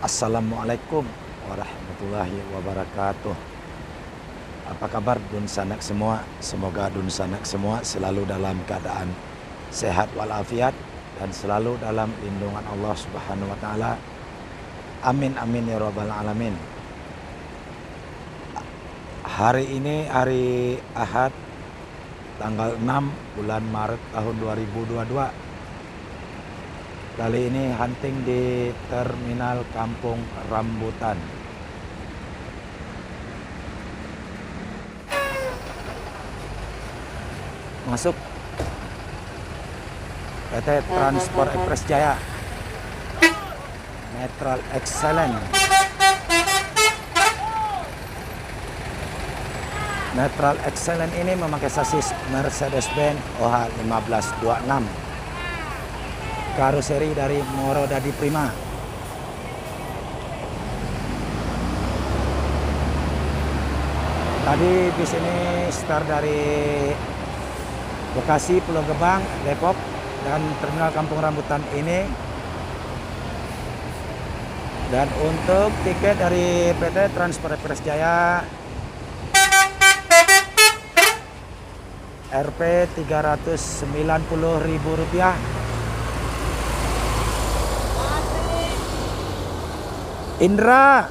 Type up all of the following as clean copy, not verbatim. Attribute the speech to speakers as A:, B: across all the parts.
A: Assalamualaikum warahmatullahi wabarakatuh. Apa kabar dun sanak semua? Semoga dun sanak semua selalu dalam keadaan sehat walafiat dan selalu dalam lindungan Allah Subhanahu wa taala. Amin amin ya rabbal alamin. Hari ini hari Ahad tanggal 6 bulan Maret tahun 2022. Kali ini hunting di Terminal Kampung Rambutan. Masuk PT Transport Express Jaya Netral Excellent. Netral Excellent ini memakai sasis Mercedes-Benz OH 1526. Karoseri dari Moro Dadi Prima. Tadi bis ini start dari Bekasi, Pulau Gebang, Depok, dan Terminal Kampung Rambutan ini. Dan untuk tiket dari PT Transport Express Jaya Rp Rp390.000. Indra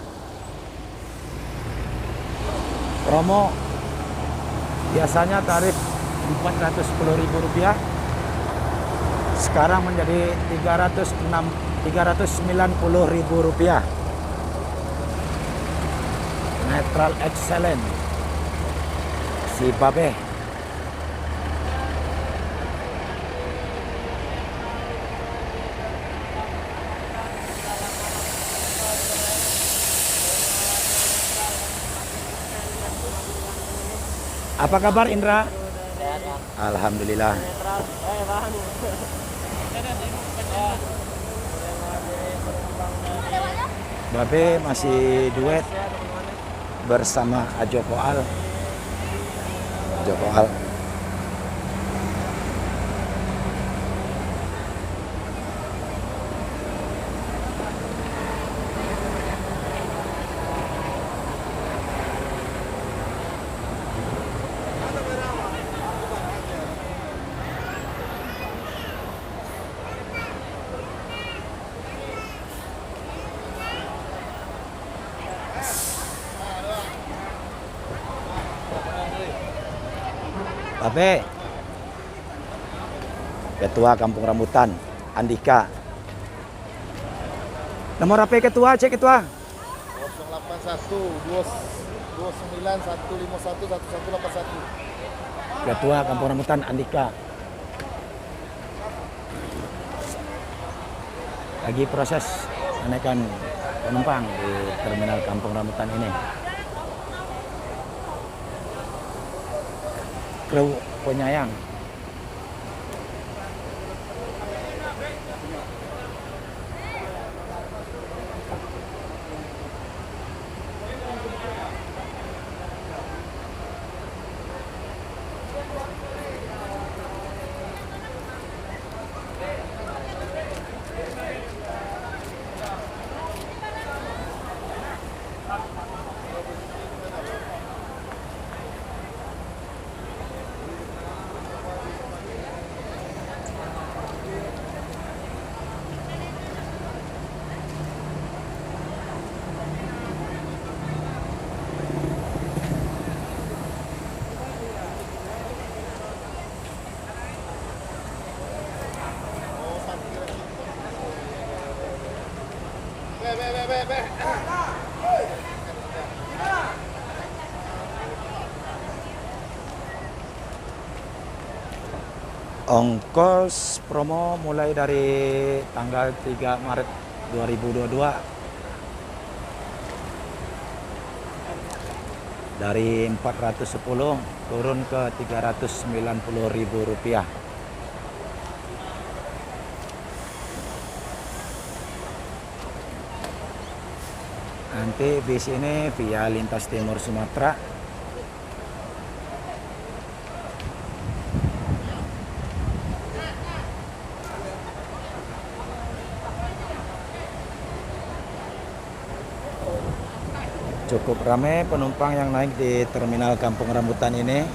A: promo biasanya tarif Rp410.000, sekarang menjadi Rp390.000. Netral Excellent si Babe. Apa kabar Indra?
B: Sehat, Bang.
A: Alhamdulillah. Babe masih duet bersama Joko Al. Joko Al. Babe, Ketua Kampung Rambutan, Andika. Nomor HP Ketua, cek Ketua.
C: 081 29 151 1181.
A: Ketua Kampung Rambutan, Andika. Lagi proses menaikkan penumpang di Terminal Kampung Rambutan ini. Kru penyayang. Ongkos promo mulai dari tanggal 3 Maret 2022 dari Rp410 turun ke Rp390.000. Nanti bis ini via lintas timur Sumatera. Cukup ramai penumpang yang naik di terminal Kampung Rambutan ini.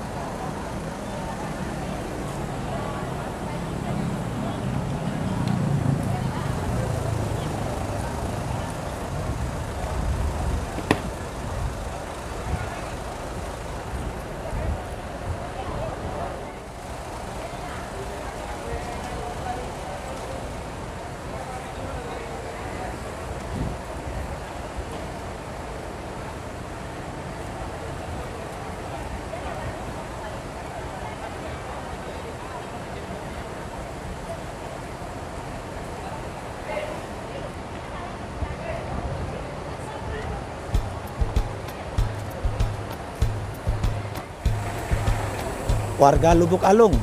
A: Warga Lubuk Alung.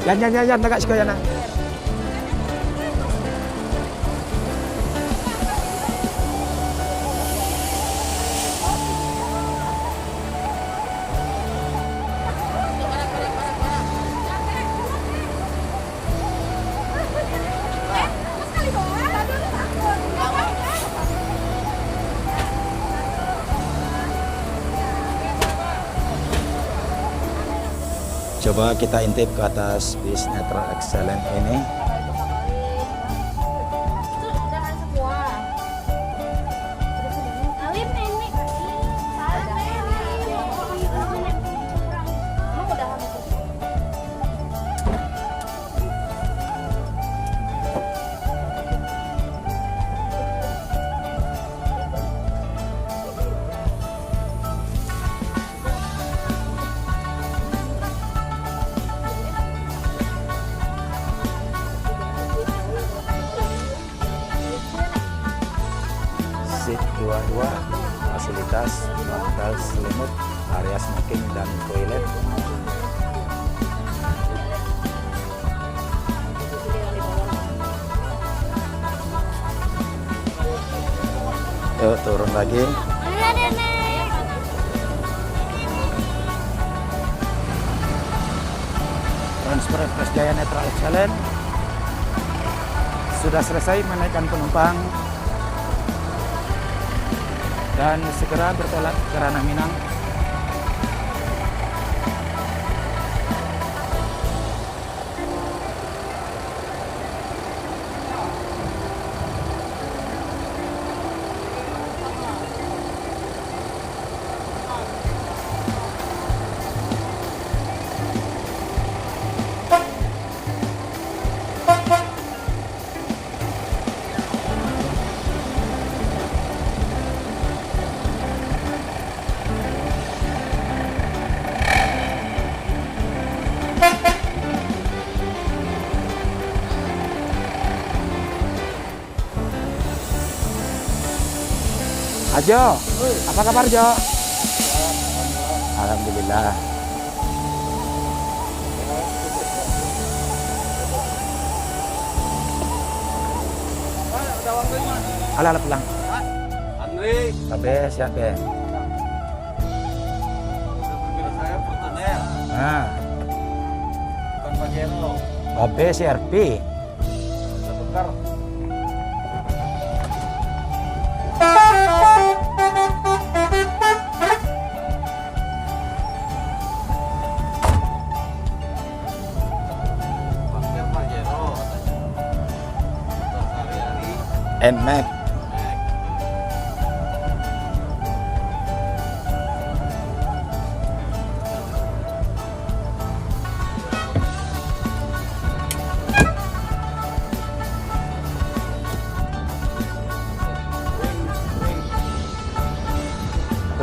A: Yan, agak suka yan. Coba kita intip ke atas bis Netral Excellent ini. Seat 22, fasilitas bantal selimut, area smoking dan toilet. Yuk turun lagi. Transfer Express Jaya Netral Excellent sudah selesai menaikkan penumpang dan segera bertolak ke Ranah Minang. Ajo, apa kabar Jo? Alhamdulillah. Ala pulang.
B: Andri,
A: Tapi siap deh.
B: saya Fortuner,
A: Nah,
B: bukan Pajero.
A: Babe CRP.
B: Tukar. Pakai Pajero. Sehari-hari.
A: NMAX.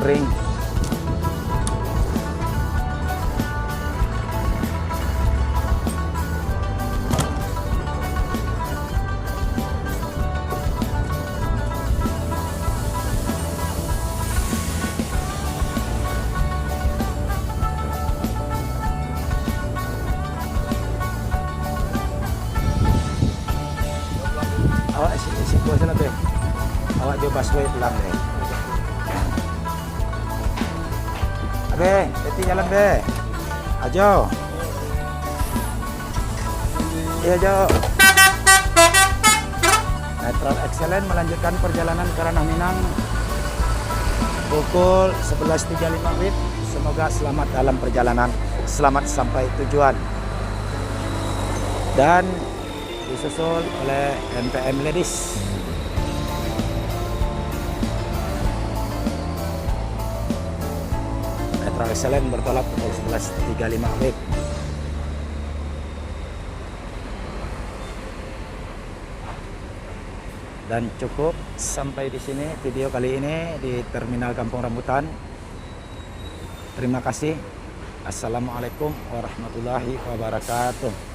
A: Kering. Awak isi kuasa lebih. Awak Jo busway pelan deh. Abe, hati jalan be. Ajo. Iya Jo. Metro Excellent melanjutkan perjalanan ke Ranah Minang pukul 11.35 WIB. Semoga selamat dalam perjalanan, selamat sampai tujuan. Dan disusul oleh MPM Ladies. Metro Excellent bertolak pukul 11.35 WIB. Dan cukup sampai di sini video kali ini di Terminal Kampung Rambutan. Terima kasih. Assalamualaikum warahmatullahi wabarakatuh.